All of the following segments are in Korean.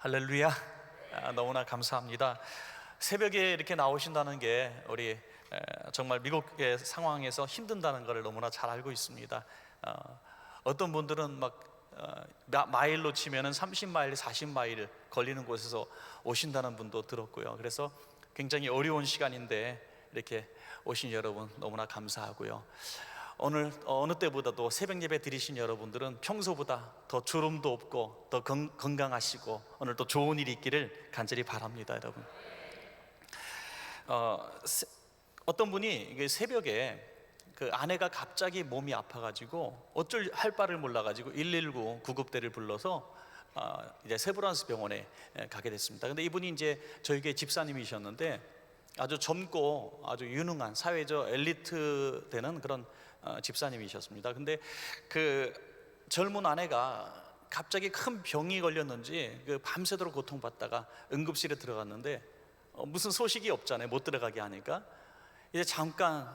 할렐루야. 너무나 감사합니다. 새벽에 이렇게 나오신다는 게 우리 정말 미국의 상황에서 힘든다는 것을 너무나 잘 알고 있습니다. 어떤 분들은 막 마일로 치면은 30마일, 40마일 걸리는 곳에서 오신다는 분도 들었고요. 그래서 굉장히 어려운 시간인데 이렇게 오신 여러분 너무나 감사하고요. 오늘 어느 때보다도 새벽 예배 드리신 여러분들은 평소보다 더 주름도 없고 더 건강하시고 오늘 또 좋은 일이 있기를 간절히 바랍니다, 여러분. 어떤 분이 새벽에 그 아내가 갑자기 몸이 아파가지고 어쩔 할 바를 몰라가지고 119 구급대를 불러서 이제 세브란스 병원에 가게 됐습니다. 근데 이분이 이제 저희 교회 집사님이셨는데 아주 젊고 아주 유능한 사회적 엘리트 되는 그런 집사님이셨습니다. 근데 그 젊은 아내가 갑자기 큰 병이 걸렸는지 밤새도록 고통받다가 응급실에 들어갔는데 무슨 소식이 없잖아요. 못 들어가게 하니까 이제 잠깐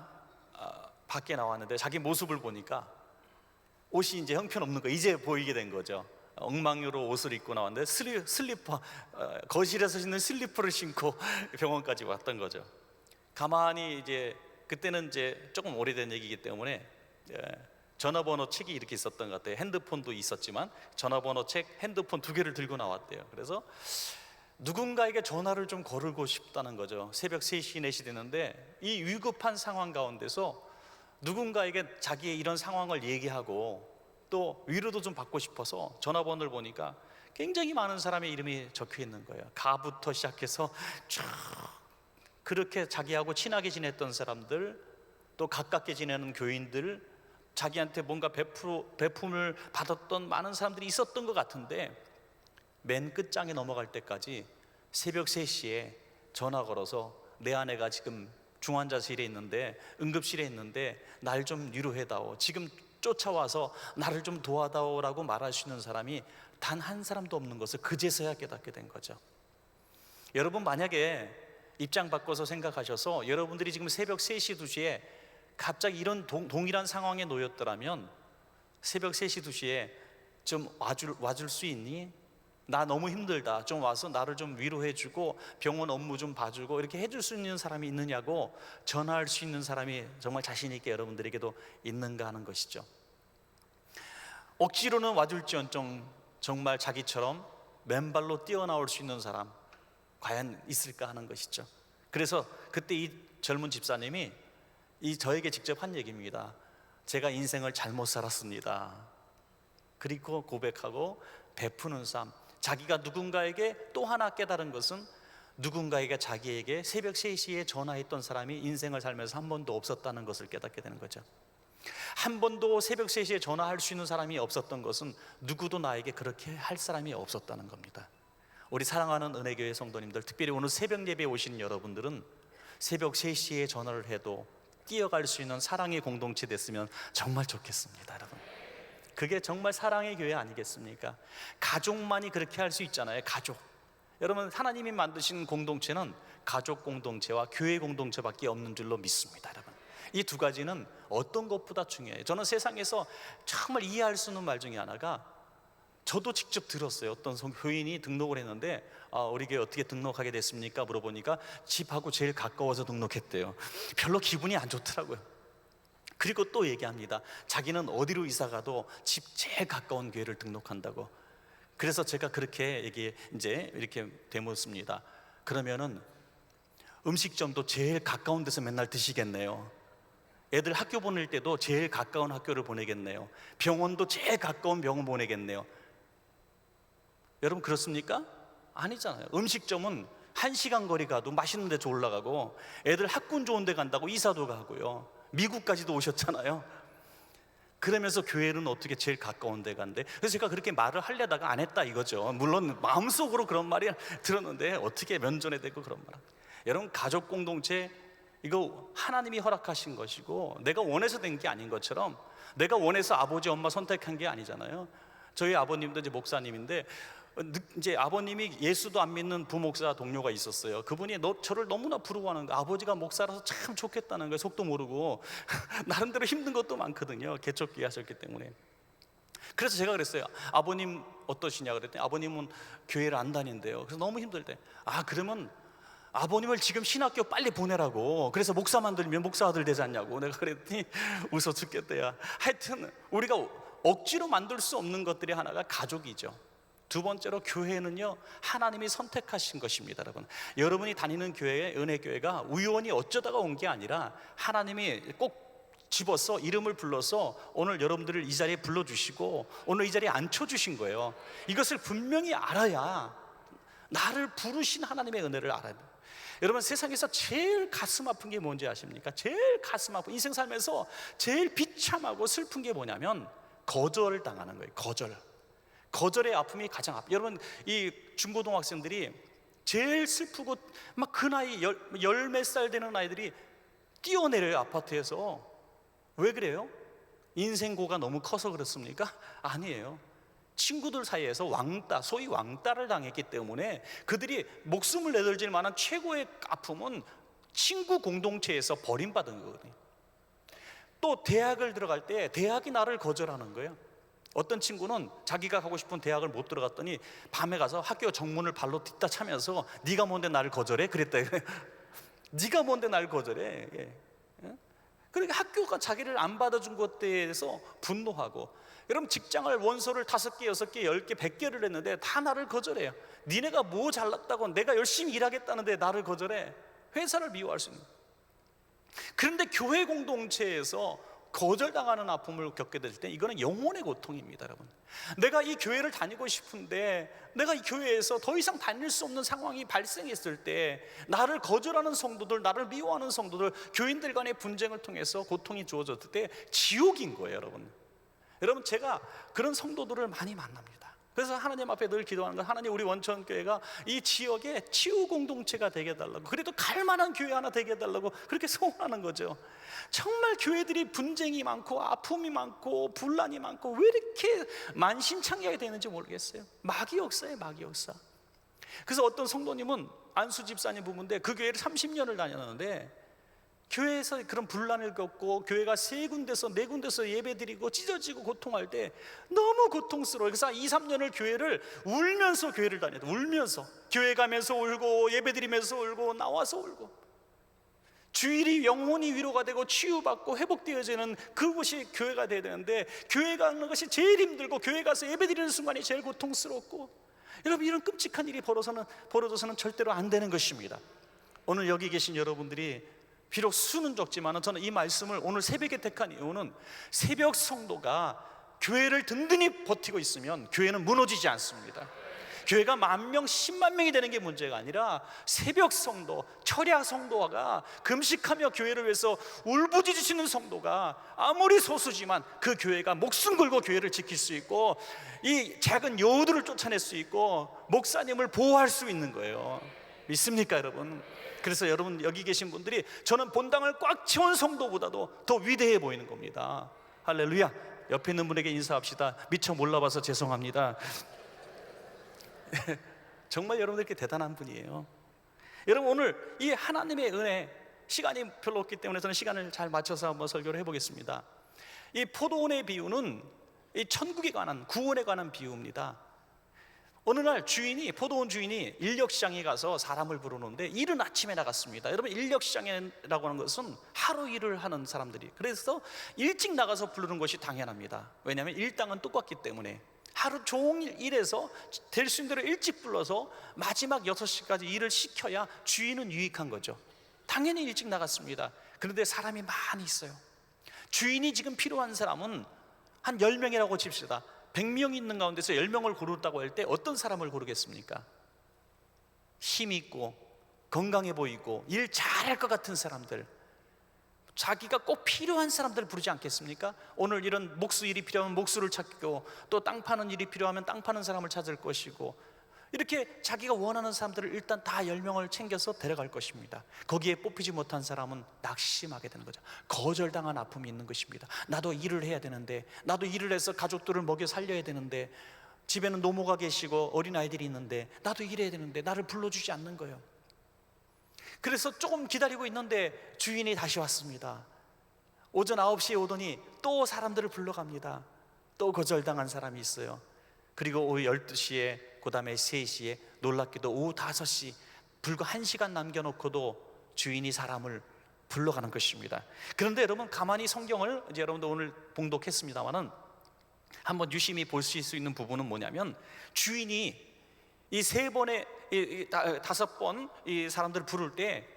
밖에 나왔는데 자기 모습을 보니까 옷이 이제 형편없는 거 이제 보이게 된 거죠. 엉망으로 옷을 입고 나왔는데 슬리퍼, 거실에서 신는 슬리퍼를 신고 병원까지 왔던 거죠. 가만히 이제 그때는 이제 조금 오래된 얘기이기 때문에 전화번호 책이 이렇게 있었던 것 같아요. 핸드폰도 있었지만 전화번호 책, 핸드폰 2개를 들고 나왔대요. 그래서 누군가에게 전화를 좀 걸고 싶다는 거죠. 새벽 3시, 4시 되는데 이 위급한 상황 가운데서 누군가에게 자기의 이런 상황을 얘기하고 또 위로도 좀 받고 싶어서 전화번호를 보니까 굉장히 많은 사람의 이름이 적혀 있는 거예요. 가부터 시작해서 쭉 그렇게 자기하고 친하게 지냈던 사람들, 또 가깝게 지내는 교인들, 자기한테 뭔가 배품을 받았던 많은 사람들이 있었던 것 같은데 맨 끝장에 넘어갈 때까지 새벽 3시에 전화 걸어서 내 아내가 지금 중환자실에 있는데 응급실에 있는데 날 좀 위로해다오, 지금 쫓아와서 나를 좀 도와다오라고 말할 수 있는 사람이 단 한 사람도 없는 것을 그제서야 깨닫게 된 거죠. 여러분, 만약에 입장 바꿔서 생각하셔서 여러분들이 지금 새벽 3시, 2시에 갑자기 이런 동일한 상황에 놓였더라면 새벽 3시, 2시에 좀 와줄 수 있니? 나 너무 힘들다, 좀 와서 나를 좀 위로해주고 병원 업무 좀 봐주고 이렇게 해줄 수 있는 사람이 있느냐고 전화할 수 있는 사람이 정말 자신 있게 여러분들에게도 있는가 하는 것이죠. 억지로는 와줄지언정 정말 자기처럼 맨발로 뛰어나올 수 있는 사람 과연 있을까 하는 것이죠. 그래서 그때 이 젊은 집사님이 저에게 직접 한 얘기입니다. 제가 인생을 잘못 살았습니다. 그리고 고백하고 베푸는 삶, 자기가 누군가에게 또 하나 깨달은 것은 누군가에게 자기에게 새벽 3시에 전화했던 사람이 인생을 살면서 한 번도 없었다는 것을 깨닫게 되는 거죠. 한 번도 새벽 3시에 전화할 수 있는 사람이 없었던 것은 누구도 나에게 그렇게 할 사람이 없었다는 겁니다. 우리 사랑하는 은혜교회 성도님들, 특별히 오늘 새벽 예배에 오신 여러분들은 새벽 3시에 전화를 해도 뛰어갈 수 있는 사랑의 공동체 됐으면 정말 좋겠습니다, 여러분. 그게 정말 사랑의 교회 아니겠습니까? 가족만이 그렇게 할 수 있잖아요. 가족. 여러분, 하나님이 만드신 공동체는 가족 공동체와 교회 공동체밖에 없는 줄로 믿습니다, 여러분. 이 두 가지는 어떤 것보다 중요해요. 저는 세상에서 정말 이해할 수 없는 말 중에 하나가, 저도 직접 들었어요. 어떤 교인이 등록을 했는데 우리 교회 어떻게 등록하게 됐습니까? 물어보니까 집하고 제일 가까워서 등록했대요. 별로 기분이 안 좋더라고요. 그리고 또 얘기합니다. 자기는 어디로 이사가도 집 제일 가까운 교회를 등록한다고. 그래서 제가 그렇게 이제 이렇게 되묻습니다. 그러면은 음식점도 제일 가까운 데서 맨날 드시겠네요. 애들 학교 보낼 때도 제일 가까운 학교를 보내겠네요. 병원도 제일 가까운 병원 보내겠네요. 여러분, 그렇습니까? 아니잖아요. 음식점은 1시간 거리 가도 맛있는 데 올라가고, 애들 학군 좋은 데 간다고 이사도 가고요. 미국까지도 오셨잖아요. 그러면서 교회는 어떻게 제일 가까운 데 간대? 그래서 제가 그렇게 말을 하려다가 안 했다 이거죠. 물론 마음속으로 그런 말이 들었는데 어떻게 면전에 대고 그런 말. 여러분, 가족 공동체 이거 하나님이 허락하신 것이고 내가 원해서 된 게 아닌 것처럼, 내가 원해서 아버지 엄마 선택한 게 아니잖아요. 저희 아버님도 이제 목사님인데 이제 아버님이 예수도 안 믿는 부목사 동료가 있었어요. 그분이 저를 너무나 부러워하는 거예요. 아버지가 목사라서 참 좋겠다는 거예요. 속도 모르고 나름대로 힘든 것도 많거든요. 개척기 하셨기 때문에. 그래서 제가 그랬어요. 아버님 어떠시냐 그랬더니 아버님은 교회를 안 다닌대요. 그래서 너무 힘들대. 그러면 아버님을 지금 신학교 빨리 보내라고. 그래서 목사 만들면 목사 아들 되지 않냐고. 내가 그랬더니 웃어 죽겠대요. 하여튼 우리가 억지로 만들 수 없는 것들이 하나가 가족이죠. 두 번째로 교회는요, 하나님이 선택하신 것입니다. 여러분이 다니는 교회에, 은혜교회가 우연히 어쩌다가 온 게 아니라 하나님이 꼭 집어서 이름을 불러서 오늘 여러분들을 이 자리에 불러주시고 오늘 이 자리에 앉혀주신 거예요. 이것을 분명히 알아야, 나를 부르신 하나님의 은혜를 알아야 돼요. 여러분, 세상에서 제일 가슴 아픈 게 뭔지 아십니까? 제일 가슴 아픈, 인생 살면서 제일 비참하고 슬픈 게 뭐냐면 거절을 당하는 거예요. 거절의 아픔이 가장 아파요. 여러분, 이 중고등학생들이 제일 슬프고 막 그 나이 열 몇 살 되는 아이들이 뛰어내려요, 아파트에서. 왜 그래요? 인생고가 너무 커서 그렇습니까? 아니에요. 친구들 사이에서 왕따, 소위 왕따를 당했기 때문에 그들이 목숨을 내던질 만한 최고의 아픔은 친구 공동체에서 버림받은 거거든요. 또 대학을 들어갈 때 대학이 나를 거절하는 거예요. 어떤 친구는 자기가 가고 싶은 대학을 못 들어갔더니 밤에 가서 학교 정문을 발로 딛다 차면서 네가 뭔데 나를 거절해? 그랬다. 네가 뭔데 나를 거절해? 그러니까 학교가 자기를 안 받아준 것에 대해서 분노하고, 여러분 직장을 원서를 5개, 6개, 10개, 100개를 했는데 다 나를 거절해요. 니네가 뭐 잘났다고, 내가 열심히 일하겠다는데 나를 거절해. 회사를 미워할 수 있는. 그런데 교회 공동체에서 거절당하는 아픔을 겪게 될 때 이거는 영혼의 고통입니다, 여러분. 내가 이 교회를 다니고 싶은데 내가 이 교회에서 더 이상 다닐 수 없는 상황이 발생했을 때 나를 거절하는 성도들, 나를 미워하는 성도들, 교인들 간의 분쟁을 통해서 고통이 주어졌을 때 지옥인 거예요, 여러분. 여러분, 제가 그런 성도들을 많이 만납니다. 그래서 하나님 앞에 늘 기도하는 건, 하나님, 우리 원천교회가 이 지역에 치유 공동체가 되게 해달라고, 그래도 갈만한 교회 하나 되게 해달라고 그렇게 소원하는 거죠. 정말 교회들이 분쟁이 많고 아픔이 많고 분란이 많고 왜 이렇게 만신창이하게 되는지 모르겠어요. 마귀 역사예요, 마귀 역사. 그래서 어떤 성도님은 안수 집사님 부부인데 그 교회를 30년을 다녔는데 교회에서 그런 분란을 겪고 교회가 3군데서 4군데서 예배드리고 찢어지고 고통할 때 너무 고통스러워요. 그래서 2, 3년을 교회를 울면서 교회를 다녀요. 울면서 교회 가면서 울고 예배드리면서 울고 나와서 울고, 주일이 영혼이 위로가 되고 치유받고 회복되어지는 그곳이 교회가 되어야 되는데 교회 가는 것이 제일 힘들고 교회 가서 예배드리는 순간이 제일 고통스럽고, 여러분, 이런 끔찍한 일이 벌어져서는 절대로 안 되는 것입니다. 오늘 여기 계신 여러분들이 비록 수는 적지만 저는 이 말씀을 오늘 새벽에 택한 이유는, 새벽 성도가 교회를 든든히 버티고 있으면 교회는 무너지지 않습니다. 교회가 10,000명, 10만 명이 되는 게 문제가 아니라 새벽 성도, 철야 성도가 금식하며 교회를 위해서 울부짖으시는 성도가 아무리 소수지만 그 교회가 목숨 걸고 교회를 지킬 수 있고 이 작은 여우들을 쫓아낼 수 있고 목사님을 보호할 수 있는 거예요. 믿습니까, 여러분? 그래서 여러분, 여기 계신 분들이 저는 본당을 꽉 채운 성도보다도 더 위대해 보이는 겁니다. 할렐루야. 옆에 있는 분에게 인사합시다. 미처 몰라봐서 죄송합니다. 정말 여러분들께 대단한 분이에요. 여러분, 오늘 이 하나님의 은혜, 시간이 별로 없기 때문에 저는 시간을 잘 맞춰서 한번 설교를 해보겠습니다. 이 포도원의 비유는 이 천국에 관한, 구원에 관한 비유입니다. 어느 날 포도원 주인이 인력시장에 가서 사람을 부르는데 이른 아침에 나갔습니다. 여러분, 인력시장이라고 하는 것은 하루 일을 하는 사람들이, 그래서 일찍 나가서 부르는 것이 당연합니다. 왜냐하면 일당은 똑같기 때문에 하루 종일 일해서 될 수 있는 대로 일찍 불러서 마지막 6시까지 일을 시켜야 주인은 유익한 거죠. 당연히 일찍 나갔습니다. 그런데 사람이 많이 있어요. 주인이 지금 필요한 사람은 한 10명이라고 칩시다. 100명 있는 가운데서 10명을 고르다고 할 때 어떤 사람을 고르겠습니까? 힘 있고 건강해 보이고 일 잘할 것 같은 사람들, 자기가 꼭 필요한 사람들을 부르지 않겠습니까? 오늘 이런 목수 일이 필요하면 목수를 찾고, 또 땅 파는 일이 필요하면 땅 파는 사람을 찾을 것이고, 이렇게 자기가 원하는 사람들을 일단 다 10명을 챙겨서 데려갈 것입니다. 거기에 뽑히지 못한 사람은 낙심하게 되는 거죠. 거절당한 아픔이 있는 것입니다. 나도 일을 해야 되는데, 나도 일을 해서 가족들을 먹여 살려야 되는데, 집에는 노모가 계시고 어린아이들이 있는데 나도 일해야 되는데 나를 불러주지 않는 거예요. 그래서 조금 기다리고 있는데 주인이 다시 왔습니다. 오전 9시에 오더니 또 사람들을 불러갑니다. 또 거절당한 사람이 있어요. 그리고 오후 12시에, 그 다음에 3시에, 놀랍게도 오후 5시, 불과 1시간 남겨놓고도 주인이 사람을 불러가는 것입니다. 그런데 여러분, 가만히 성경을 이제 여러분도 오늘 봉독했습니다마는 한번 유심히 볼 수 있는 부분은 뭐냐면, 주인이 이 3번에 5번 이 사람들을 부를 때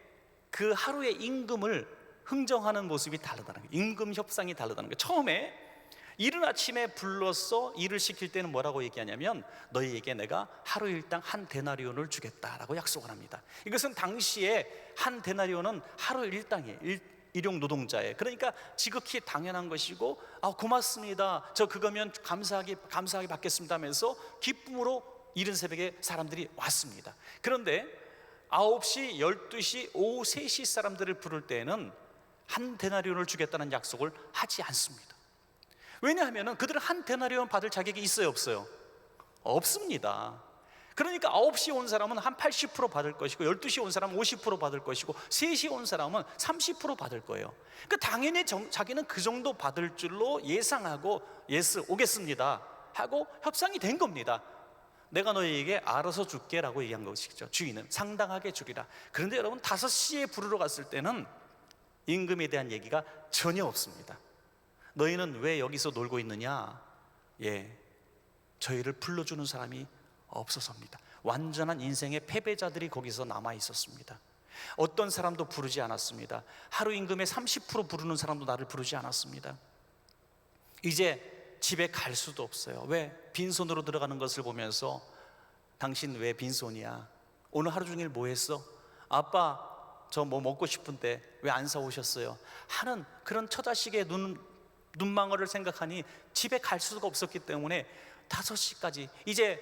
그 하루의 임금을 흥정하는 모습이 다르다는 거예요. 임금 협상이 다르다는 거예요. 처음에 이른 아침에 불러서 일을 시킬 때는 뭐라고 얘기하냐면, 너희에게 내가 하루 일당 한 데나리온을 주겠다라고 약속을 합니다. 이것은 당시에 한 데나리온은 하루 일당이에요. 일용 노동자예요. 그러니까 지극히 당연한 것이고, 고맙습니다, 저 그거면 감사하게 받겠습니다 하면서 기쁨으로 이른 새벽에 사람들이 왔습니다. 그런데 9시, 12시, 오후 3시 사람들을 부를 때에는 한 데나리온을 주겠다는 약속을 하지 않습니다. 왜냐하면 그들은 한 데나리온 받을 자격이 있어요, 없어요? 없습니다. 그러니까 9시에 온 사람은 한 80% 받을 것이고, 12시에 온 사람은 50% 받을 것이고, 3시에 온 사람은 30% 받을 거예요. 그러니까 당연히 자기는 그 정도 받을 줄로 예상하고, 예스, 오겠습니다 하고 협상이 된 겁니다. 내가 너희에게 알아서 줄게 라고 얘기한 것이죠. 주인은 상당하게 주리라. 그런데 여러분, 5시에 부르러 갔을 때는 임금에 대한 얘기가 전혀 없습니다. 너희는 왜 여기서 놀고 있느냐? 저희를 불러주는 사람이 없어서입니다. 완전한 인생의 패배자들이 거기서 남아 있었습니다. 어떤 사람도 부르지 않았습니다. 하루 임금의 30% 부르는 사람도 나를 부르지 않았습니다. 이제 집에 갈 수도 없어요. 왜? 빈손으로 들어가는 것을 보면서, 당신 왜 빈손이야? 오늘 하루 종일 뭐 했어? 아빠, 저 뭐 먹고 싶은데 왜 안 사오셨어요? 하는 그런 처자식의 눈망울을 생각하니 집에 갈 수가 없었기 때문에 5시까지, 이제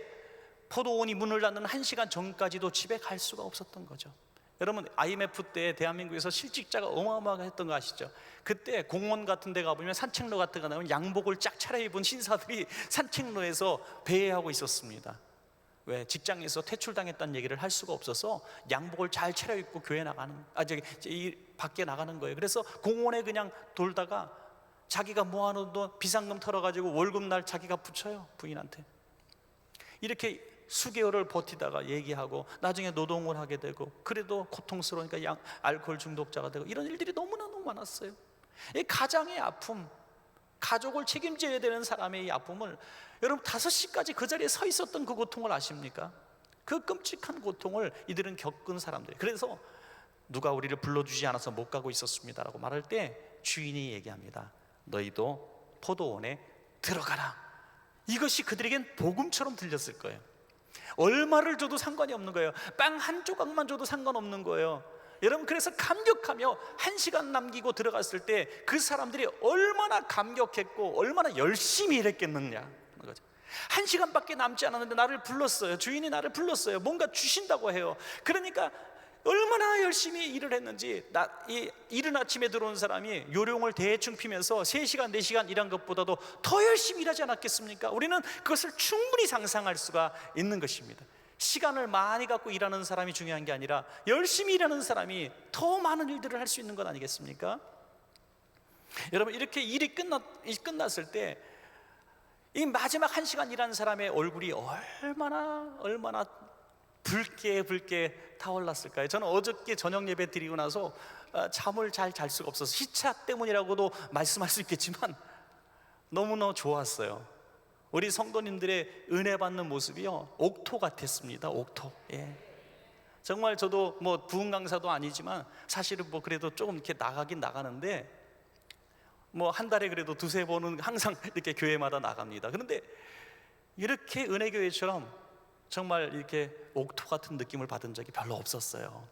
포도원이 문을 닫는 1시간 전까지도 집에 갈 수가 없었던 거죠. 여러분, IMF 때 대한민국에서 실직자가 어마어마하게 했던 거 아시죠? 그때 공원 같은 데 가보면, 산책로 같은 데 가면 양복을 쫙 차려입은 신사들이 산책로에서 배회하고 있었습니다. 왜? 직장에서 퇴출당했다는 얘기를 할 수가 없어서 양복을 잘 차려입고 교회 나가는, 밖에 나가는 거예요. 그래서 공원에 그냥 돌다가 자기가 모아놓은 돈 비상금 털어가지고 월급날 자기가 붙여요, 부인한테. 이렇게 수개월을 버티다가 얘기하고 나중에 노동을 하게 되고, 그래도 고통스러우니까 알코올 중독자가 되고, 이런 일들이 너무나 많았어요. 이 가장의 아픔, 가족을 책임져야 되는 사람의 이 아픔을, 여러분 5시까지 그 자리에 서 있었던 그 고통을 아십니까? 그 끔찍한 고통을 이들은 겪은 사람들이. 그래서 누가 우리를 불러주지 않아서 못 가고 있었습니다라고 말할 때 주인이 얘기합니다. 너희도 포도원에 들어가라. 이것이 그들에겐 복음처럼 들렸을 거예요. 얼마를 줘도 상관이 없는 거예요. 빵 한 조각만 줘도 상관없는 거예요. 여러분, 그래서 감격하며 1시간 남기고 들어갔을 때 그 사람들이 얼마나 감격했고 얼마나 열심히 일했겠느냐. 1시간밖에 남지 않았는데 나를 불렀어요. 주인이 나를 불렀어요. 뭔가 주신다고 해요. 그러니까 얼마나 열심히 일을 했는지, 이른 아침에 들어온 사람이 요령을 대충 피면서 3시간 4시간 일한 것보다도 더 열심히 일하지 않았겠습니까? 우리는 그것을 충분히 상상할 수가 있는 것입니다. 시간을 많이 갖고 일하는 사람이 중요한 게 아니라 열심히 일하는 사람이 더 많은 일들을 할 수 있는 것 아니겠습니까? 여러분, 이렇게 일이 끝났을 때 이 마지막 1시간 일하는 사람의 얼굴이 얼마나 붉게 타올랐을까요? 저는 어저께 저녁 예배 드리고 나서 잠을 잘 잘 수가 없어서, 시차 때문이라고도 말씀할 수 있겠지만 너무너무 좋았어요. 우리 성도님들의 은혜 받는 모습이요, 옥토 같았습니다. 옥토. 정말 저도 뭐 부흥 강사도 아니지만 사실은 뭐 그래도 조금 이렇게 나가긴 나가는데, 뭐 한 달에 그래도 2-3번은 항상 이렇게 교회마다 나갑니다. 그런데 이렇게 은혜교회처럼 정말 이렇게 옥토 같은 느낌을 받은 적이 별로 없었어요.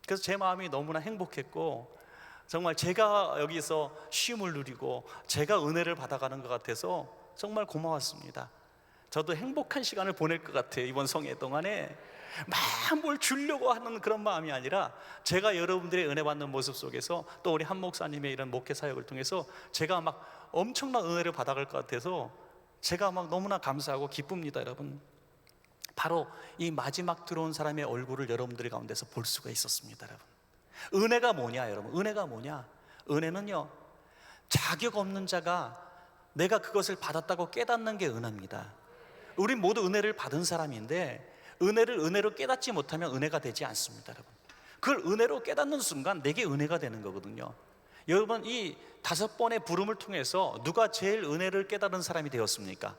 그래서 제 마음이 너무나 행복했고, 정말 제가 여기서 쉼을 누리고 제가 은혜를 받아가는 것 같아서 정말 고마웠습니다. 저도 행복한 시간을 보낼 것 같아요. 이번 성회 동안에 막 뭘 주려고 하는 그런 마음이 아니라, 제가 여러분들의 은혜 받는 모습 속에서, 또 우리 한 목사님의 이런 목회 사역을 통해서 제가 막 엄청난 은혜를 받아갈 것 같아서 제가 막 너무나 감사하고 기쁩니다. 여러분, 바로 이 마지막 들어온 사람의 얼굴을 여러분들의 가운데서 볼 수가 있었습니다. 여러분, 은혜가 뭐냐? 여러분, 은혜가 뭐냐? 은혜는요, 자격 없는 자가 내가 그것을 받았다고 깨닫는 게 은혜입니다. 우리 모두 은혜를 받은 사람인데 은혜를 은혜로 깨닫지 못하면 은혜가 되지 않습니다, 여러분. 그걸 은혜로 깨닫는 순간 내게 은혜가 되는 거거든요. 여러분, 이 5번의 부름을 통해서 누가 제일 은혜를 깨달은 사람이 되었습니까?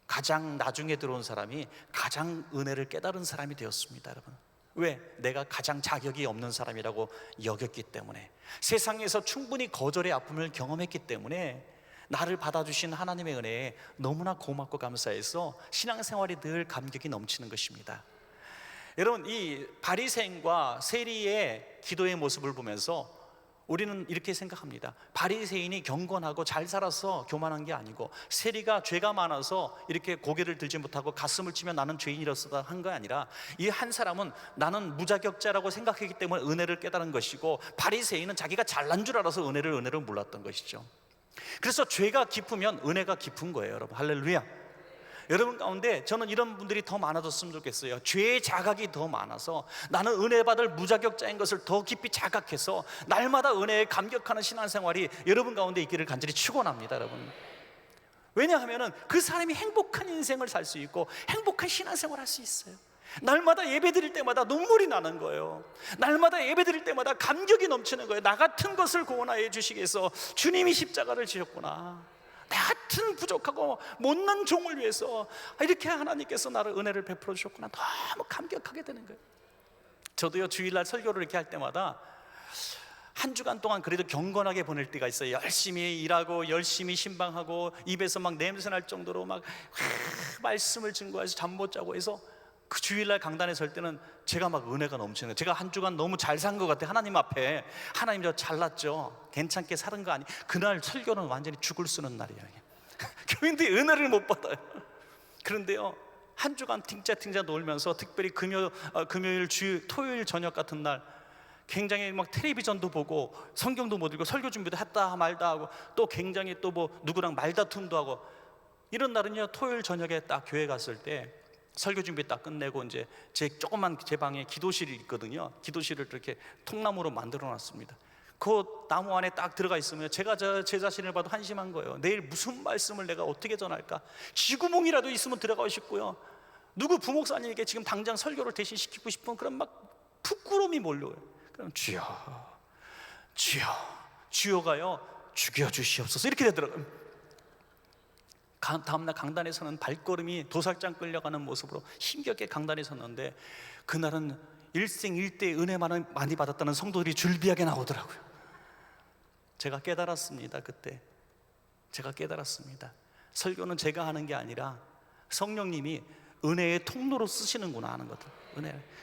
가장 나중에 들어온 사람이 가장 은혜를 깨달은 사람이 되었습니다, 여러분. 왜? 내가 가장 자격이 없는 사람이라고 여겼기 때문에, 세상에서 충분히 거절의 아픔을 경험했기 때문에 나를 받아주신 하나님의 은혜에 너무나 고맙고 감사해서 신앙생활이 늘 감격이 넘치는 것입니다. 여러분, 이 바리새인과 세리의 기도의 모습을 보면서 우리는 이렇게 생각합니다. 바리새인이 경건하고 잘 살아서 교만한 게 아니고, 세리가 죄가 많아서 이렇게 고개를 들지 못하고 가슴을 치며 나는 죄인이로서다 한 거 아니라, 이 한 사람은 나는 무자격자라고 생각했기 때문에 은혜를 깨달은 것이고, 바리새인은 자기가 잘난 줄 알아서 은혜를 몰랐던 것이죠. 그래서 죄가 깊으면 은혜가 깊은 거예요, 여러분. 할렐루야. 여러분 가운데 저는 이런 분들이 더 많아졌으면 좋겠어요. 죄의 자각이 더 많아서 나는 은혜 받을 무자격자인 것을 더 깊이 자각해서 날마다 은혜에 감격하는 신앙생활이 여러분 가운데 있기를 간절히 축원합니다, 여러분. 왜냐하면 그 사람이 행복한 인생을 살 수 있고 행복한 신앙생활을 할 수 있어요. 날마다 예배 드릴 때마다 눈물이 나는 거예요. 날마다 예배 드릴 때마다 감격이 넘치는 거예요. 나 같은 것을 구원하여 주시기 위해서 주님이 십자가를 지셨구나. 나 같은 부족하고 못난 종을 위해서 이렇게 하나님께서 나를 은혜를 베풀어 주셨구나. 너무 감격하게 되는 거예요. 저도요, 주일날 설교를 이렇게 할 때마다 한 주간 동안 그래도 경건하게 보낼 때가 있어요. 열심히 일하고 열심히 신방하고 입에서 막 냄새 날 정도로 막 말씀을 증거해서 잠 못 자고 해서 그 주일날 강단에 설 때는 제가 막 은혜가 넘치는 거예요. 제가 한 주간 너무 잘 산 것 같아요. 하나님 앞에. 하나님, 저 잘났죠? 괜찮게 사는 거 아니? 그날 설교는 완전히 죽을 쓰는 날이에요. 교인들이 은혜를 못 받아요. 그런데요, 한 주간 팅자 놀면서 특별히 금요일, 토요일 저녁 같은 날 굉장히 막 텔레비전도 보고 성경도 못 읽고 설교 준비도 했다 말다 하고 또 굉장히 또 뭐 누구랑 말다툼도 하고, 이런 날은요, 토요일 저녁에 딱 교회 갔을 때 설교 준비 딱 끝내고 이제 제 조그만 제 방에 기도실이 있거든요. 기도실을 이렇게 통나무로 만들어 놨습니다. 그 나무 안에 딱 들어가 있으면 제가 제 자신을 봐도 한심한 거예요. 내일 무슨 말씀을 내가 어떻게 전할까? 쥐구멍이라도 있으면 들어가고 싶고요. 누구 부목사님에게 지금 당장 설교를 대신 시키고 싶은 그런 막 부끄러움이 몰려요. 그럼 주여, 주여, 주여가요, 죽여주시옵소서 이렇게 되더라고요. 다음날 강단에서는 발걸음이 도살장 끌려가는 모습으로 힘겹게 강단에 섰는데, 그날은 일생일대 은혜 많이 받았다는 성도들이 줄비하게 나오더라고요. 제가 깨달았습니다. 그때 제가 깨달았습니다. 설교는 제가 하는 게 아니라 성령님이 은혜의 통로로 쓰시는구나 하는 것들.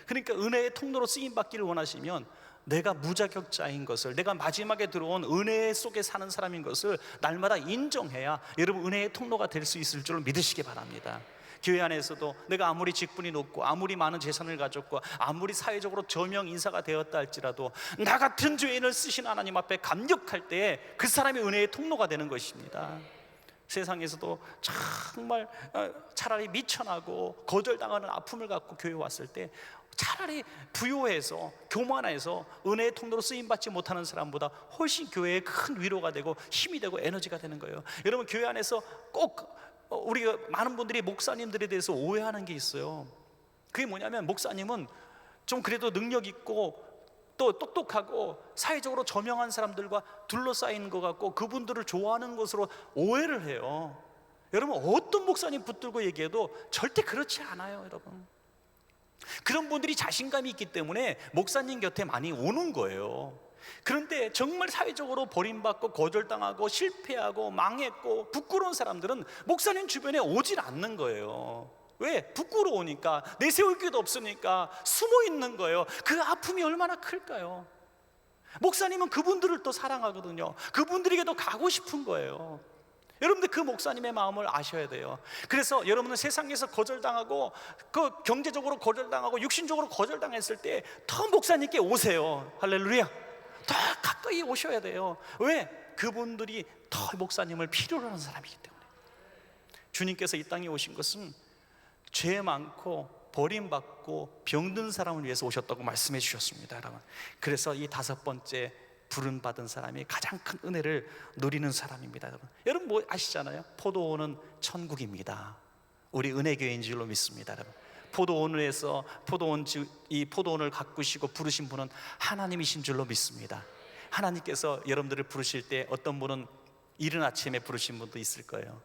그러니까 은혜의 통로로 쓰임받기를 원하시면 내가 무자격자인 것을, 내가 마지막에 들어온 은혜 속에 사는 사람인 것을 날마다 인정해야 여러분 은혜의 통로가 될 수 있을 줄 믿으시기 바랍니다. 교회 안에서도 내가 아무리 직분이 높고 아무리 많은 재산을 가졌고 아무리 사회적으로 저명 인사가 되었다 할지라도 나 같은 죄인을 쓰신 하나님 앞에 감격할 때 그 사람이 은혜의 통로가 되는 것입니다. 세상에서도 정말 차라리 미천하고 거절당하는 아픔을 갖고 교회에 왔을 때 차라리 부요해서 교만해서 은혜의 통로로 쓰임받지 못하는 사람보다 훨씬 교회에 큰 위로가 되고 힘이 되고 에너지가 되는 거예요. 여러분, 교회 안에서 꼭 우리가 많은 분들이 목사님들에 대해서 오해하는 게 있어요. 그게 뭐냐면, 목사님은 좀 그래도 능력 있고 또 똑똑하고 사회적으로 저명한 사람들과 둘러싸인 것 같고 그분들을 좋아하는 것으로 오해를 해요. 여러분, 어떤 목사님 붙들고 얘기해도 절대 그렇지 않아요, 여러분. 그런 분들이 자신감이 있기 때문에 목사님 곁에 많이 오는 거예요. 그런데 정말 사회적으로 버림받고 거절당하고 실패하고 망했고 부끄러운 사람들은 목사님 주변에 오질 않는 거예요. 왜? 부끄러우니까, 내세울 게도 없으니까 숨어 있는 거예요. 그 아픔이 얼마나 클까요? 목사님은 그분들을 또 사랑하거든요. 그분들에게도 가고 싶은 거예요. 여러분들 그 목사님의 마음을 아셔야 돼요. 그래서 여러분은 세상에서 거절당하고 그 경제적으로 거절당하고 육신적으로 거절당했을 때 더 목사님께 오세요. 할렐루야. 더 가까이 오셔야 돼요. 왜? 그분들이 더 목사님을 필요로 하는 사람이기 때문에. 주님께서 이 땅에 오신 것은 죄 많고 버림받고 병든 사람을 위해서 오셨다고 말씀해 주셨습니다, 여러분. 그래서 이 5번째 부름받은 사람이 가장 큰 은혜를 누리는 사람입니다. 여러분 뭐 아시잖아요. 포도원은 천국입니다. 우리 은혜교회인 줄로 믿습니다. 여러분, 포도원에서 이 포도원을 가꾸시고 부르신 분은 하나님이신 줄로 믿습니다. 하나님께서 여러분들을 부르실 때 어떤 분은 이른 아침에 부르신 분도 있을 거예요.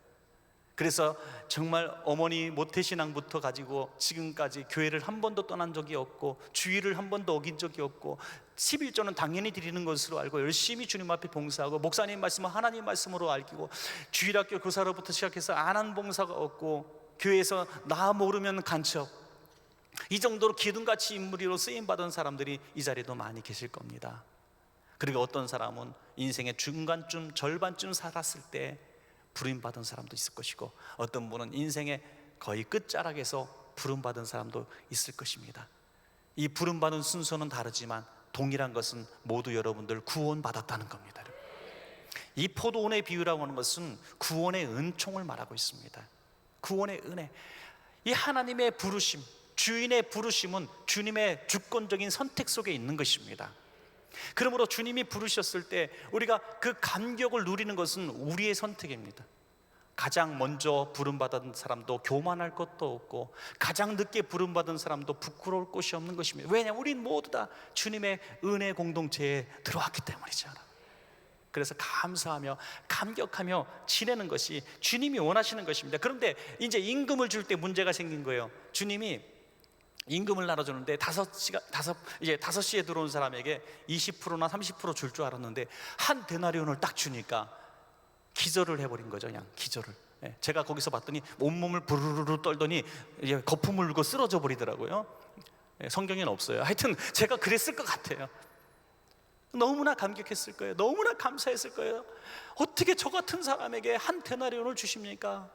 그래서 정말 어머니 모태신앙부터 가지고 지금까지 교회를 한 번도 떠난 적이 없고 주일을 한 번도 어긴 적이 없고 11조는 당연히 드리는 것으로 알고 열심히 주님 앞에 봉사하고 목사님 말씀은 하나님 말씀으로 알고 주일학교 교사로부터 시작해서 안한 봉사가 없고 교회에서 나 모르면 간첩, 이 정도로 기둥같이 인물로 쓰임받은 사람들이 이 자리에도 많이 계실 겁니다. 그리고 어떤 사람은 인생의 중간쯤 절반쯤 살았을 때 부름받은 사람도 있을 것이고 어떤 분은 인생의 거의 끝자락에서 부름받은 사람도 있을 것입니다. 이 부름받은 순서는 다르지만 동일한 것은 모두 여러분들 구원받았다는 겁니다. 이 포도원의 비유라고 하는 것은 구원의 은총을 말하고 있습니다. 구원의 은혜, 이 하나님의 부르심, 주인의 부르심은 주님의 주권적인 선택 속에 있는 것입니다. 그러므로 주님이 부르셨을 때 우리가 그 감격을 누리는 것은 우리의 선택입니다. 가장 먼저 부름받은 사람도 교만할 것도 없고 가장 늦게 부름받은 사람도 부끄러울 것이 없는 것입니다. 왜냐하면 우린 모두 다 주님의 은혜 공동체에 들어왔기 때문이죠. 그래서 감사하며 감격하며 지내는 것이 주님이 원하시는 것입니다. 그런데 이제 임금을 줄 때 문제가 생긴 거예요. 주님이 임금을 나눠주는데 5시에 들어온 사람에게 20%나 30% 줄 줄 알았는데 한 데나리온을 딱 주니까 기절을 해버린 거죠. 그냥 기절을. 제가 거기서 봤더니 온몸을 부르르르 떨더니 거품을 울고 쓰러져 버리더라고요. 성경에는 없어요. 하여튼 제가 그랬을 것 같아요. 너무나 감격했을 거예요. 너무나 감사했을 거예요. 어떻게 저 같은 사람에게 한 데나리온을 주십니까?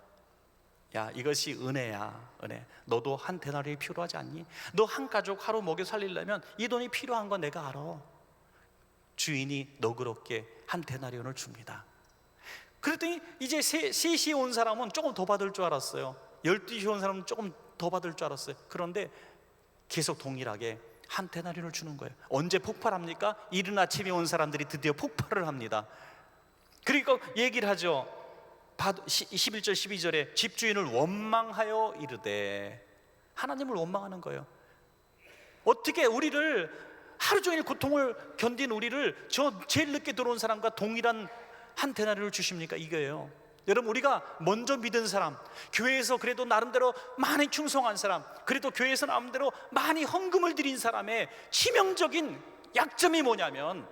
야, 이것이 은혜야. 은혜. 너도 한 데나리온이 필요하지 않니? 너 한 가족 하루 먹여 살리려면 이 돈이 필요한 거 내가 알아. 주인이 너그럽게 한 데나리온을 줍니다. 그랬더니 이제 3시에 온 사람은 조금 더 받을 줄 알았어요. 12시에 온 사람은 조금 더 받을 줄 알았어요. 그런데 계속 동일하게 한 데나리온을 주는 거예요. 언제 폭발합니까? 이른 아침에 온 사람들이 드디어 폭발을 합니다. 그리고 얘기를 하죠. 11절 12절에 집주인을 원망하여 이르되, 하나님을 원망하는 거예요. 어떻게 우리를 하루 종일 고통을 견딘 우리를 저 제일 늦게 들어온 사람과 동일한 한 데나리온을 주십니까? 이거예요. 여러분, 우리가 먼저 믿은 사람, 교회에서 그래도 나름대로 많이 충성한 사람, 그래도 교회에서 나름대로 많이 헌금을 드린 사람의 치명적인 약점이 뭐냐면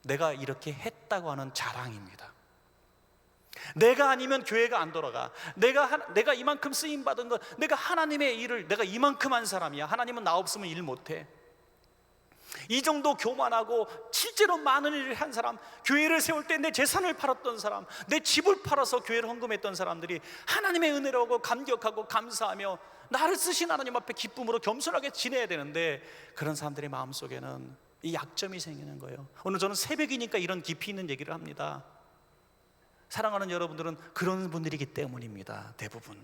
내가 이렇게 했다고 하는 자랑입니다. 내가 아니면 교회가 안 돌아가. 내가 이만큼 쓰임 받은 것, 내가 하나님의 일을 내가 이만큼 한 사람이야. 하나님은 나 없으면 일 못해. 이 정도 교만하고 실제로 많은 일을 한 사람, 교회를 세울 때 내 재산을 팔았던 사람, 내 집을 팔아서 교회를 헌금했던 사람들이 하나님의 은혜라고 감격하고 감사하며 나를 쓰신 하나님 앞에 기쁨으로 겸손하게 지내야 되는데, 그런 사람들의 마음속에는 이 약점이 생기는 거예요. 오늘 저는 새벽이니까 이런 깊이 있는 얘기를 합니다. 사랑하는 여러분들은 그런 분들이기 때문입니다. 대부분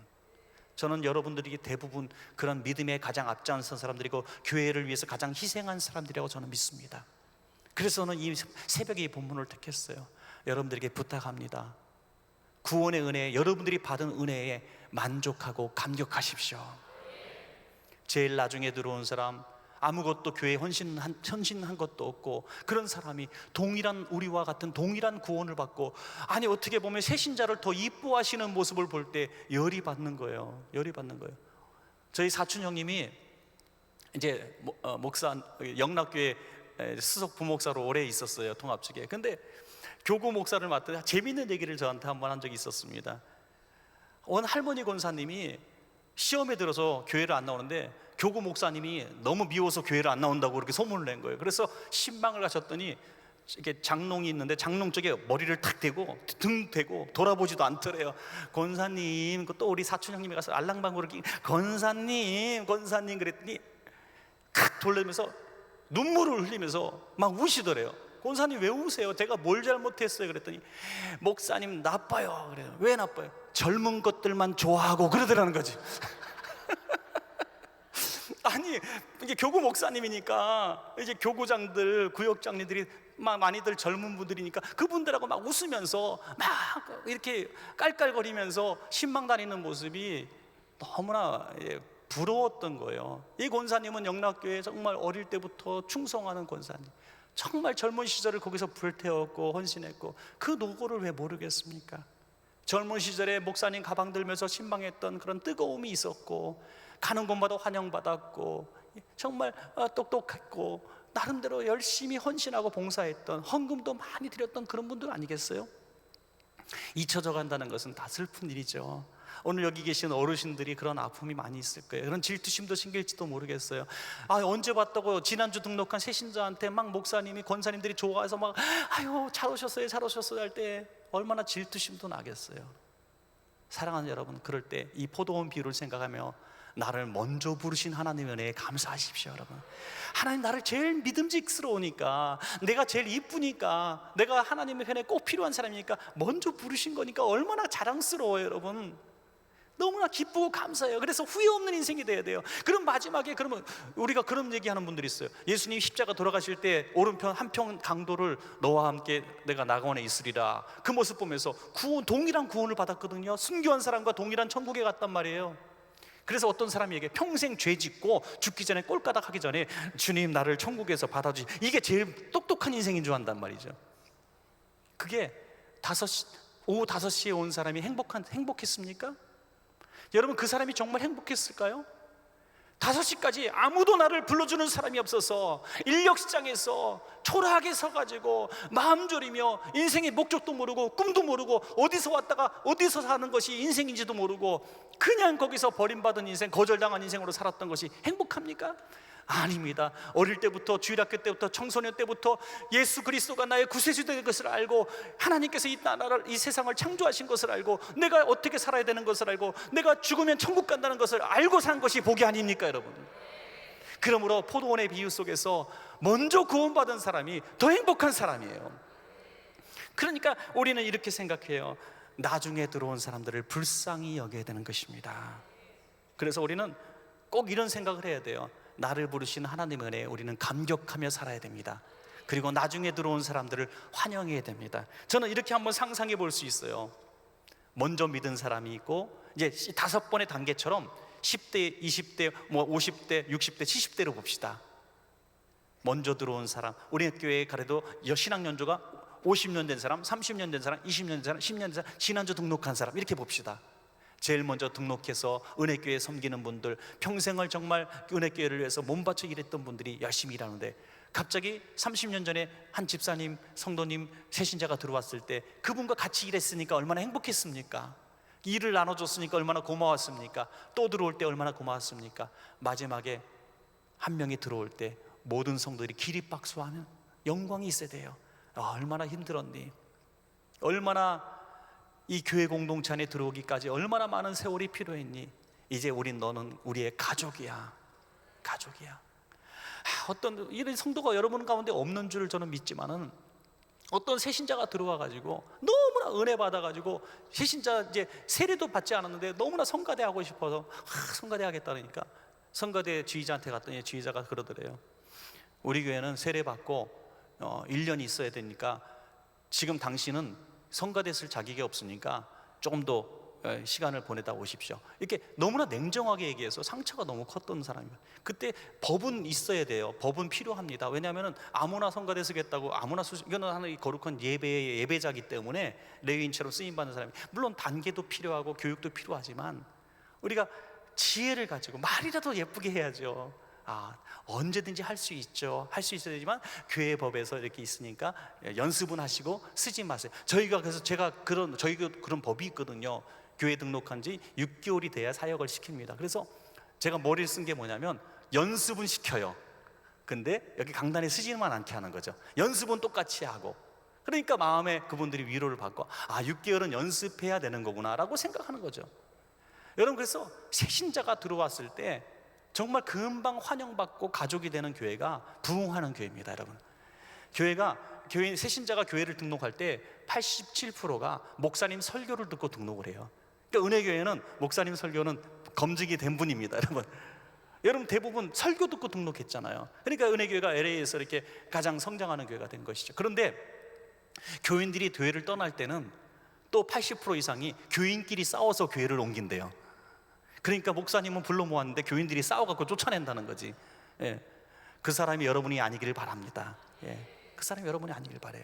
저는 여러분들이 대부분 그런 믿음에 가장 앞장선 사람들이고 교회를 위해서 가장 희생한 사람들이라고 저는 믿습니다. 그래서 저는 이 새벽에 이 본문을 택했어요. 여러분들에게 부탁합니다. 구원의 은혜, 여러분들이 받은 은혜에 만족하고 감격하십시오. 제일 나중에 들어온 사람, 아무것도 교회에 헌신한 것도 없고 그런 사람이 동일한, 우리와 같은 동일한 구원을 받고, 아니 어떻게 보면 새신자를 더 이뻐하시는 모습을 볼 때 열이 받는 거예요. 열이 받는 거예요. 저희 사촌 형님이 이제 목사, 영락교회 수석 부목사로 오래 있었어요. 통합 측에. 근데 교구 목사를 맡던 재밌는 얘기를 저한테 한 번 한 적이 있었습니다. 원 할머니 권사님이 시험에 들어서 교회를 안 나오는데 교구 목사님이 너무 미워서 교회를 안 나온다고 그렇게 소문을 낸 거예요. 그래서 신방을 가셨더니 이렇게 장롱이 있는데 장롱 쪽에 머리를 탁 대고 등 대고 돌아보지도 않더래요. 권사님, 또 우리 사촌 형님이 가서 알랑방구를 끼, 권사님 그랬더니 칵 돌리면서 눈물을 흘리면서 막 우시더래요. 권사님 왜 우세요? 제가 뭘 잘못했어요? 그랬더니 목사님 나빠요. 그래요. 왜 나빠요? 젊은 것들만 좋아하고 그러더라는 거지. 아니, 이게 교구 목사님이니까 이제 교구장들, 구역장님들이 막 많이들 젊은 분들이니까 그분들하고 막 웃으면서 막 이렇게 깔깔거리면서 신방 다니는 모습이 너무나 부러웠던 거예요. 이 권사님은 영락교회에 정말 어릴 때부터 충성하는 권사님, 정말 젊은 시절을 거기서 불태웠고 헌신했고, 그 노고를 왜 모르겠습니까? 젊은 시절에 목사님 가방 들면서 신방했던 그런 뜨거움이 있었고, 가는 곳마다 환영받았고, 정말 똑똑했고, 나름대로 열심히 헌신하고 봉사했던, 헌금도 많이 드렸던 그런 분들 아니겠어요? 잊혀져 간다는 것은 다 슬픈 일이죠. 오늘 여기 계신 어르신들이 그런 아픔이 많이 있을 거예요. 그런 질투심도 생길지도 모르겠어요. 언제 봤다고 지난주 등록한 새신자한테 막 목사님이, 권사님들이 좋아해서 막 아유 잘 오셨어요 잘 오셨어요 할 때 얼마나 질투심도 나겠어요. 사랑하는 여러분, 그럴 때 이 포도원 비유를 생각하며 나를 먼저 부르신 하나님의 은혜에 감사하십시오. 여러분, 하나님 나를 제일 믿음직스러우니까, 내가 제일 이쁘니까, 내가 하나님의 편에 꼭 필요한 사람이니까 먼저 부르신 거니까 얼마나 자랑스러워요. 여러분, 너무나 기쁘고 감사해요. 그래서 후회 없는 인생이 돼야 돼요. 그럼 마지막에, 그러면 우리가 그런 얘기하는 분들이 있어요. 예수님 십자가 돌아가실 때 오른편 한편 강도를 너와 함께 내가 낙원에 있으리라, 그 모습 보면서 동일한 구원을 받았거든요. 순교한 사람과 동일한 천국에 갔단 말이에요. 그래서 어떤 사람이 얘기해, 평생 죄 짓고 죽기 전에 꼴가닥 하기 전에 주님 나를 천국에서 받아주시, 이게 제일 똑똑한 인생인 줄 안단 말이죠. 그게 오후 5시에 온 사람이 행복했습니까? 여러분, 그 사람이 정말 행복했을까요? 5시까지 아무도 나를 불러주는 사람이 없어서 인력시장에서 초라하게 서가지고 마음 졸이며 인생의 목적도 모르고 꿈도 모르고 어디서 왔다가 어디서 사는 것이 인생인지도 모르고 그냥 거기서 버림받은 인생, 거절당한 인생으로 살았던 것이 행복합니까? 아닙니다. 어릴 때부터, 주일학교 때부터, 청소년 때부터 예수 그리스도가 나의 구세주 된 것을 알고, 하나님께서 이 나라를, 이 세상을 창조하신 것을 알고, 내가 어떻게 살아야 되는 것을 알고, 내가 죽으면 천국 간다는 것을 알고 산 것이 복이 아닙니까, 여러분? 그러므로 포도원의 비유 속에서 먼저 구원받은 사람이 더 행복한 사람이에요. 그러니까 우리는 이렇게 생각해요. 나중에 들어온 사람들을 불쌍히 여겨야 되는 것입니다. 그래서 우리는 꼭 이런 생각을 해야 돼요. 나를 부르신 하나님의 은혜에 우리는 감격하며 살아야 됩니다. 그리고 나중에 들어온 사람들을 환영해야 됩니다. 저는 이렇게 한번 상상해 볼 수 있어요. 먼저 믿은 사람이 있고, 이제 5번의 단계처럼 10대, 20대, 50대, 60대, 70대로 봅시다. 먼저 들어온 사람, 우리 교회에 가래도 신앙 연조가 50년 된 사람, 30년 된 사람, 20년 된 사람, 10년 된 사람, 지난주 등록한 사람, 이렇게 봅시다. 제일 먼저 등록해서 은혜교회 섬기는 분들, 평생을 정말 은혜교회를 위해서 몸바쳐 일했던 분들이 열심히 일하는데, 갑자기 30년 전에 한 집사님, 성도님, 새신자가 들어왔을 때 그분과 같이 일했으니까 얼마나 행복했습니까? 일을 나눠줬으니까 얼마나 고마웠습니까? 또 들어올 때 얼마나 고마웠습니까? 마지막에 한 명이 들어올 때 모든 성도들이 기립박수하면 영광이 있어야 돼요. 얼마나 힘들었니? 얼마나 이 교회 공동체 안에 들어오기까지 얼마나 많은 세월이 필요했니? 이제 너는 우리의 가족이야. 가족이야. 어떤 이런 성도가 여러분 가운데 없는 줄 저는 믿지만은, 어떤 새신자가 들어와가지고 너무나 은혜 받아가지고, 새신자 이제 세례도 받지 않았는데 너무나 성가대 하고 싶어서 성가대 하겠다니까 성가대 지휘자한테 갔더니 지휘자가 그러더래요. 우리 교회는 세례 받고 1년이 있어야 되니까 지금 당신은 성가대 쓸 자격이 없으니까 조금 더 시간을 보내다 오십시오. 이렇게 너무나 냉정하게 얘기해서 상처가 너무 컸던 사람이에요. 그때 법은 있어야 돼요. 법은 필요합니다. 왜냐하면 아무나 성가대 쓰겠다고 아무나 이거는 하나의 거룩한 예배자기 때문에 레위인처럼 쓰임받는 사람이, 물론 단계도 필요하고 교육도 필요하지만 우리가 지혜를 가지고 말이라도 예쁘게 해야죠. 언제든지 할 수 있죠. 할 수 있어야 되지만 교회 법에서 이렇게 있으니까 연습은 하시고 쓰지 마세요. 저희가 그런 법이 있거든요. 교회 등록한 지 6개월이 돼야 사역을 시킵니다. 그래서 제가 머리를 쓴 게 뭐냐면, 연습은 시켜요. 근데 여기 강단에 쓰지만 않게 하는 거죠. 연습은 똑같이 하고. 그러니까 마음에 그분들이 위로를 받고, 6개월은 연습해야 되는 거구나 라고 생각하는 거죠. 여러분, 그래서 새신자가 들어왔을 때 정말 금방 환영받고 가족이 되는 교회가 부흥하는 교회입니다. 여러분, 교회 새신자가 교회를 등록할 때 87%가 목사님 설교를 듣고 등록을 해요. 그러니까 은혜교회는 목사님 설교는 검증이 된 분입니다. 여러분, 여러분 대부분 설교 듣고 등록했잖아요. 그러니까 은혜교회가 LA에서 이렇게 가장 성장하는 교회가 된 것이죠. 그런데 교인들이 교회를 떠날 때는 또 80% 이상이 교인끼리 싸워서 교회를 옮긴대요. 그러니까 목사님은 불러 모았는데 교인들이 싸워갖고 쫓아낸다는 거지. 예. 그 사람이 여러분이 아니기를 바랍니다. 예. 그 사람이 여러분이 아니길 바래요.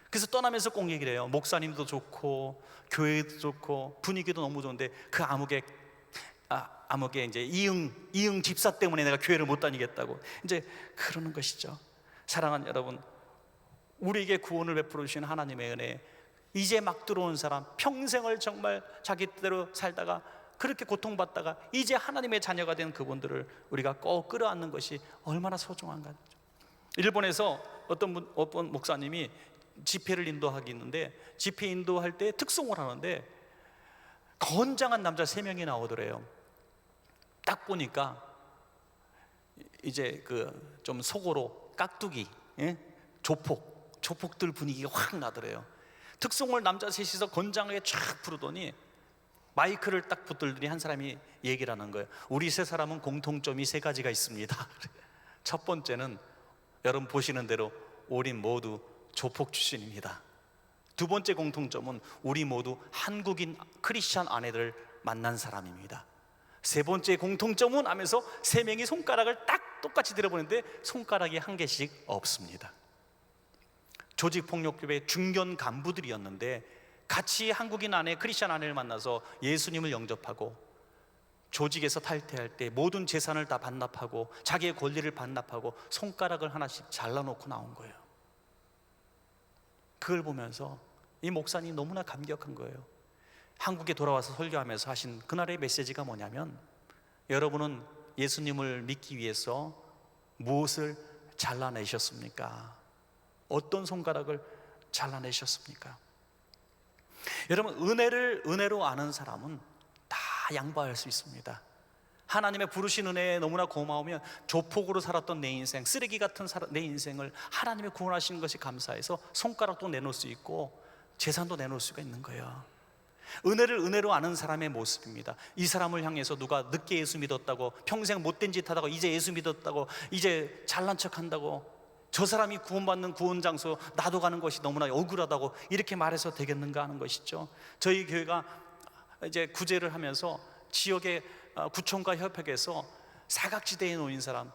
그래서 떠나면서 꼭 얘기를 해요. 목사님도 좋고 교회도 좋고 분위기도 너무 좋은데 그 암흑의 이제 이응 집사 때문에 내가 교회를 못 다니겠다고 이제 그러는 것이죠. 사랑하는 여러분, 우리에게 구원을 베풀어 주신 하나님의 은혜, 이제 막 들어온 사람, 평생을 정말 자기 뜻대로 살다가 그렇게 고통받다가 이제 하나님의 자녀가 된 그분들을 우리가 꼭 끌어안는 것이 얼마나 소중한가. 일본에서 어떤 목사님이 집회를 인도하기 있는데, 집회 인도할 때 특송을 하는데 건장한 남자 3명이 나오더래요. 딱 보니까 이제 그 좀 속으로 깍두기, 예? 조폭들 분위기가 확 나더래요. 특송을 남자 셋이서 건장하게 쫙 부르더니 마이크를 딱 붙들더니 한 사람이 얘기를 하는 거예요. 우리 세 사람은 공통점이 3가지가 있습니다. 첫 번째는 여러분 보시는 대로 우린 모두 조폭 출신입니다. 두 번째 공통점은 우리 모두 한국인 크리스찬 아내들 만난 사람입니다. 세 번째 공통점은 하면서 3명이 손가락을 딱 똑같이 들어보는데 손가락이 1개씩 없습니다. 조직폭력교회 중견 간부들이었는데 같이 한국인 아내, 크리스찬 아내를 만나서 예수님을 영접하고 조직에서 탈퇴할 때 모든 재산을 다 반납하고 자기의 권리를 반납하고 손가락을 하나씩 잘라놓고 나온 거예요. 그걸 보면서 이 목사님이 너무나 감격한 거예요. 한국에 돌아와서 설교하면서 하신 그날의 메시지가 뭐냐면, 여러분은 예수님을 믿기 위해서 무엇을 잘라내셨습니까? 어떤 손가락을 잘라내셨습니까? 여러분, 은혜를 은혜로 아는 사람은 다 양보할 수 있습니다. 하나님의 부르신 은혜에 너무나 고마우면 조폭으로 살았던 내 인생, 쓰레기 같은 내 인생을 하나님의 구원하신 것이 감사해서 손가락도 내놓을 수 있고 재산도 내놓을 수가 있는 거예요. 은혜를 은혜로 아는 사람의 모습입니다. 이 사람을 향해서 누가 늦게 예수 믿었다고, 평생 못된 짓 하다가 이제 예수 믿었다고, 이제 잘난 척 한다고, 저 사람이 구원받는 구원 장소 나도 가는 것이 너무나 억울하다고 이렇게 말해서 되겠는가 하는 것이죠. 저희 교회가 이제 구제를 하면서 지역의 구청과 협약해서 사각지대에 놓인 사람,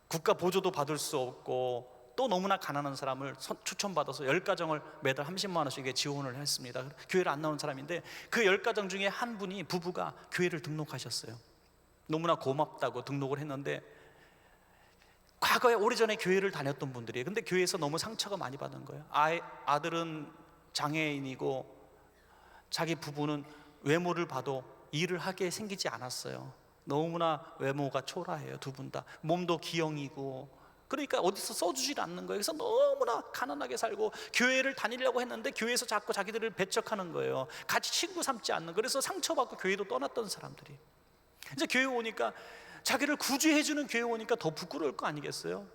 국가 보조도 받을 수 없고 또 너무나 가난한 사람을 추천받아서 10가정을 매달 30만 원씩 지원을 했습니다. 교회를 안 나오는 사람인데 그 10가정 중에 한 분이, 부부가 교회를 등록하셨어요. 너무나 고맙다고 등록을 했는데 과거에 오래전에 교회를 다녔던 분들이에요. 근데 교회에서 너무 상처가 많이 받은 거예요. 아들은 장애인이고 자기 부부는 외모를 봐도 일을 하게 생기지 않았어요. 너무나 외모가 초라해요. 두 분 다 몸도 기형이고, 그러니까 어디서 써주질 않는 거예요. 그래서 너무나 가난하게 살고 교회를 다니려고 했는데 교회에서 자꾸 자기들을 배척하는 거예요. 같이 친구 삼지 않는 거예요. 그래서 상처받고 교회도 떠났던 사람들이 이제 교회 오니까, 자기를 구제해주는 교회 오니까 더 부끄러울 거 아니겠어요?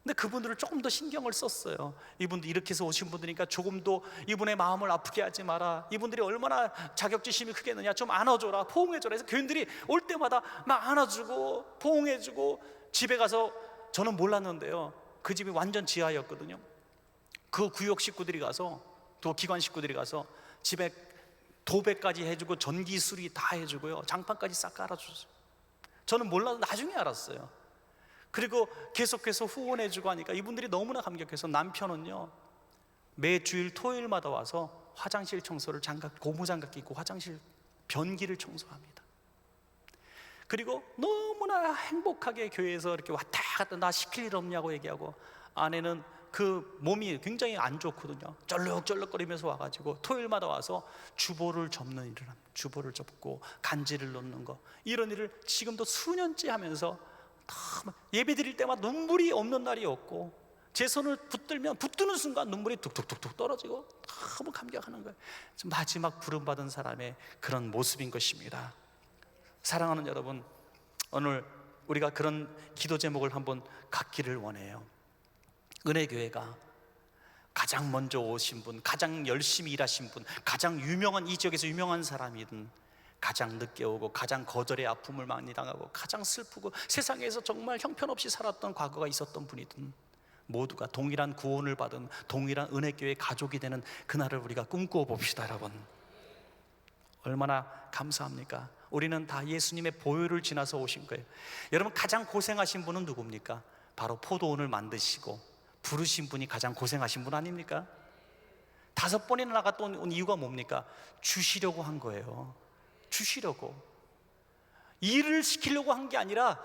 근데 그분들을 조금 더 신경을 썼어요. 이분들 이렇게 해서 오신 분들이니까 조금 더 이분의 마음을 아프게 하지 마라. 이분들이 얼마나 자격지심이 크겠느냐, 좀 안아줘라, 포옹해줘라 해서 교인들이 올 때마다 막 안아주고 포옹해주고, 집에 가서 저는 몰랐는데요, 그 집이 완전 지하였거든요. 그 구역 식구들이 가서, 또 기관 식구들이 가서 집에 도배까지 해주고 전기 수리 다 해주고요, 장판까지 싹 깔아주죠. 저는 몰라도 나중에 알았어요. 그리고 계속해서 후원해주고 하니까 이분들이 너무나 감격해서 남편은요, 매 주일 토요일마다 와서 화장실 청소를 고무장갑 끼고 화장실 변기를 청소합니다. 그리고 너무나 행복하게 교회에서 이렇게 왔다 갔다 나 시킬 일 없냐고 얘기하고, 아내는 그 몸이 굉장히 안 좋거든요. 쩔룩쩔룩거리면서 와가지고 토요일마다 와서 주보를 접는 일을 합니다. 주보를 접고 간지를 넣는 거, 이런 일을 지금도 수년째 하면서 예배 드릴 때마다 눈물이 없는 날이 없고, 제 손을 붙드는 순간 눈물이 툭툭툭툭 떨어지고 너무 감격하는 거예요. 마지막 부름받은 사람의 그런 모습인 것입니다. 사랑하는 여러분, 오늘 우리가 그런 기도 제목을 한번 갖기를 원해요. 은혜교회가 가장 먼저 오신 분, 가장 열심히 일하신 분, 가장 유명한, 이 지역에서 유명한 사람이든 가장 늦게 오고 가장 거절의 아픔을 많이 당하고 가장 슬프고 세상에서 정말 형편없이 살았던 과거가 있었던 분이든 모두가 동일한 구원을 받은 동일한 은혜교회의 가족이 되는 그날을 우리가 꿈꾸어 봅시다. 여러분, 얼마나 감사합니까? 우리는 다 예수님의 보혈을 지나서 오신 거예요. 여러분, 가장 고생하신 분은 누굽니까? 바로 포도원을 만드시고 부르신 분이 가장 고생하신 분 아닙니까? 5번이나 나갔다 온 이유가 뭡니까? 주시려고 한 거예요. 주시려고, 일을 시키려고 한 게 아니라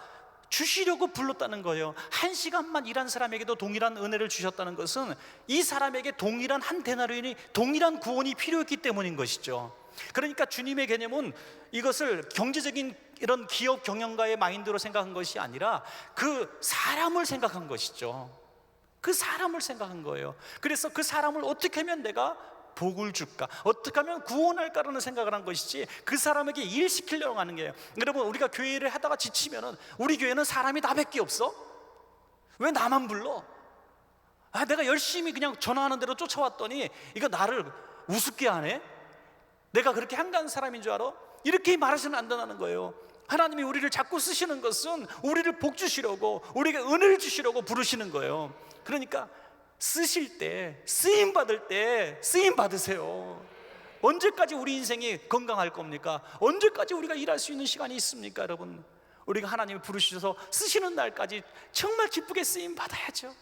주시려고 불렀다는 거예요. 1시간만 일한 사람에게도 동일한 은혜를 주셨다는 것은 이 사람에게 동일한 한 데나리온이 동일한 구원이 필요했기 때문인 것이죠. 그러니까 주님의 개념은 이것을 경제적인 이런 기업 경영가의 마인드로 생각한 것이 아니라 그 사람을 생각한 것이죠. 그 사람을 생각한 거예요. 그래서 그 사람을 어떻게 하면 내가 복을 줄까, 어떻게 하면 구원할까라는 생각을 한 것이지 그 사람에게 일시키려고 하는 거예요. 여러분, 우리가 교회를 하다가 지치면은 우리 교회는 사람이 나밖에 없어? 왜 나만 불러? 내가 열심히 그냥 전화하는 대로 쫓아왔더니 이거 나를 우습게 하네? 내가 그렇게 한가한 사람인 줄 알아? 이렇게 말하시면 안 된다는 거예요. 하나님이 우리를 자꾸 쓰시는 것은 우리를 복 주시려고, 우리에게 은혜를 주시려고 부르시는 거예요. 그러니까 쓰실 때, 쓰임 받을 때 쓰임 받으세요. 언제까지 우리 인생이 건강할 겁니까? 언제까지 우리가 일할 수 있는 시간이 있습니까? 여러분, 우리가 하나님이 부르셔서 쓰시는 날까지 정말 기쁘게 쓰임 받아야죠.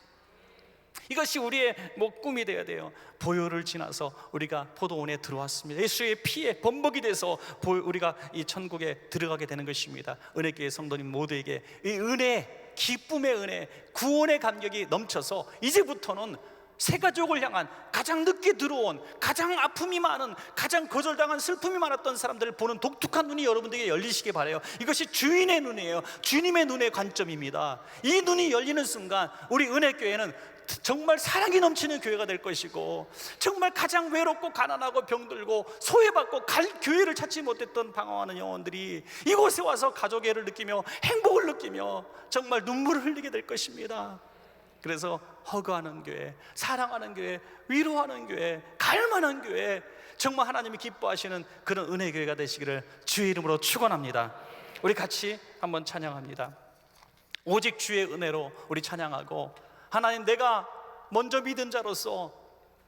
이것이 우리의 꿈이 되어야 돼요. 보혈을 지나서 우리가 포도원에 들어왔습니다. 예수의 피에 범벅이 돼서 우리가 이 천국에 들어가게 되는 것입니다. 은혜교회 성도님 모두에게 이 은혜, 기쁨의 은혜, 구원의 감격이 넘쳐서 이제부터는 새 가족을 향한 가장 늦게 들어온, 가장 아픔이 많은, 가장 거절당한 슬픔이 많았던 사람들을 보는 독특한 눈이 여러분들에게 열리시기 바라요. 이것이 주인의 눈이에요. 주님의 눈의 관점입니다. 이 눈이 열리는 순간 우리 은혜교회는 정말 사랑이 넘치는 교회가 될 것이고, 정말 가장 외롭고 가난하고 병들고 소외받고 갈 교회를 찾지 못했던 방황하는 영혼들이 이곳에 와서 가족애를 느끼며 행복을 느끼며 정말 눈물을 흘리게 될 것입니다. 그래서 허그하는 교회, 사랑하는 교회, 위로하는 교회, 갈만한 교회, 정말 하나님이 기뻐하시는 그런 은혜교회가 되시기를 주의 이름으로 축원합니다. 우리 같이 한번 찬양합니다. 오직 주의 은혜로 우리 찬양하고, 하나님, 내가 먼저 믿은 자로서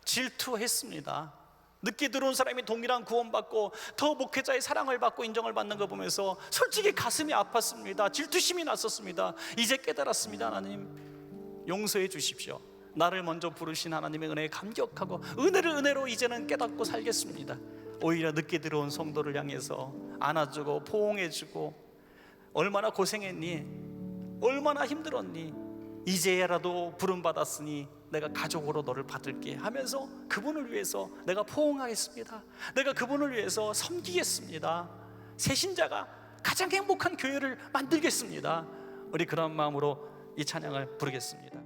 질투했습니다. 늦게 들어온 사람이 동일한 구원받고 더 목회자의 사랑을 받고 인정을 받는 거 보면서 솔직히 가슴이 아팠습니다. 질투심이 났었습니다. 이제 깨달았습니다. 하나님, 용서해 주십시오. 나를 먼저 부르신 하나님의 은혜에 감격하고 은혜를 은혜로 이제는 깨닫고 살겠습니다. 오히려 늦게 들어온 성도를 향해서 안아주고 포옹해주고, 얼마나 고생했니? 얼마나 힘들었니? 이제야라도 부름받았으니 내가 가족으로 너를 받을게 하면서 그분을 위해서 내가 포옹하겠습니다. 내가 그분을 위해서 섬기겠습니다. 새신자가 가장 행복한 교회를 만들겠습니다. 우리 그런 마음으로 이 찬양을 부르겠습니다.